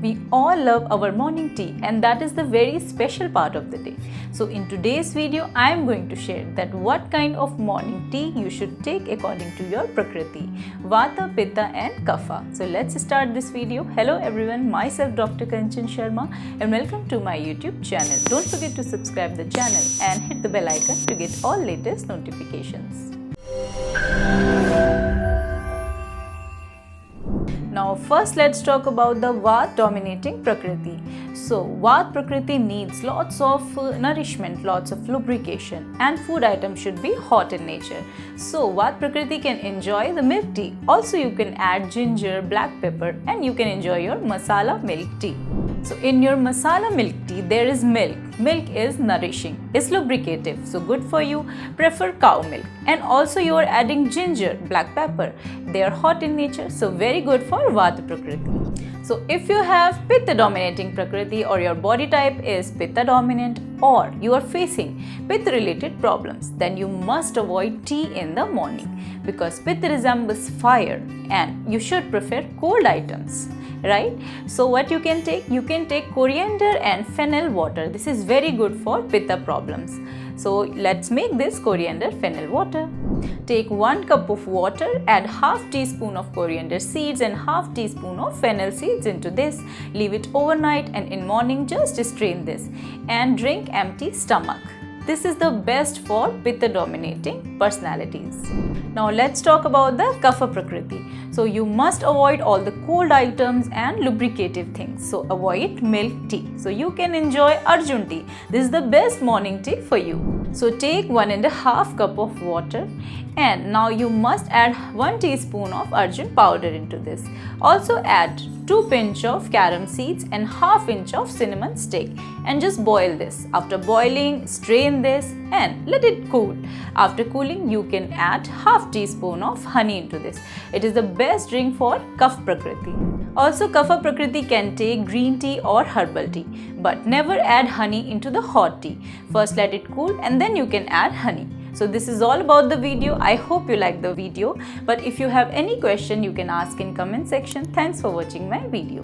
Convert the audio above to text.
We all love our morning tea, and that is the very special part of the day. So in today's video, I am going to share that what kind of morning tea you should take according to your Prakriti, Vata, Pitta and Kapha. So let's start this video. Hello everyone, myself Dr. Kanchan Sharma and welcome to my YouTube channel. Don't forget to subscribe the channel and hit the bell icon to get all latest notifications. Now first let's talk about the Vata dominating Prakriti. So Vata Prakriti needs lots of nourishment, lots of lubrication, and food items should be hot in nature. So Vata Prakriti can enjoy the milk tea. Also you can add ginger, black pepper and you can enjoy your masala milk tea. So in your masala milk tea there is milk. Milk is nourishing, is lubricative, so good for you. Prefer cow milk. And also you are adding ginger, black pepper. They are hot in nature, so very good for Vata Prakriti. So if you have Pitta dominating Prakriti or your body type is Pitta dominant or you are facing Pitta related problems, then you must avoid tea in the morning because Pitta resembles fire and you should prefer cold items. Right? So what you can take coriander and fennel water. This is very good for Pitta problems. So let's make this coriander fennel water. Take 1 cup of water, add half teaspoon of coriander seeds and half teaspoon of fennel seeds into this. Leave it overnight and in morning just strain this and drink empty stomach. This is the best for Pitta dominating personalities. Now let's talk about the Kapha Prakriti. So you must avoid all the cold items and lubricative things. So avoid milk tea. So you can enjoy Arjun tea. This is the best morning tea for you. So take 1.5 cup of water and now you must add 1 teaspoon of Arjun powder into this. Also add 2 pinch of carom seeds and half inch of cinnamon stick and just boil this. After boiling, strain this and let it cool. After cooling, you can add half teaspoon of honey into this. It is the best drink for Kapha Prakriti. Also, Kapha Prakriti can take green tea or herbal tea, but never add honey into the hot tea. First let it cool and then you can add honey. So this is all about the video. I hope you like the video. But if you have any question, you can ask in comment section. Thanks for watching my video.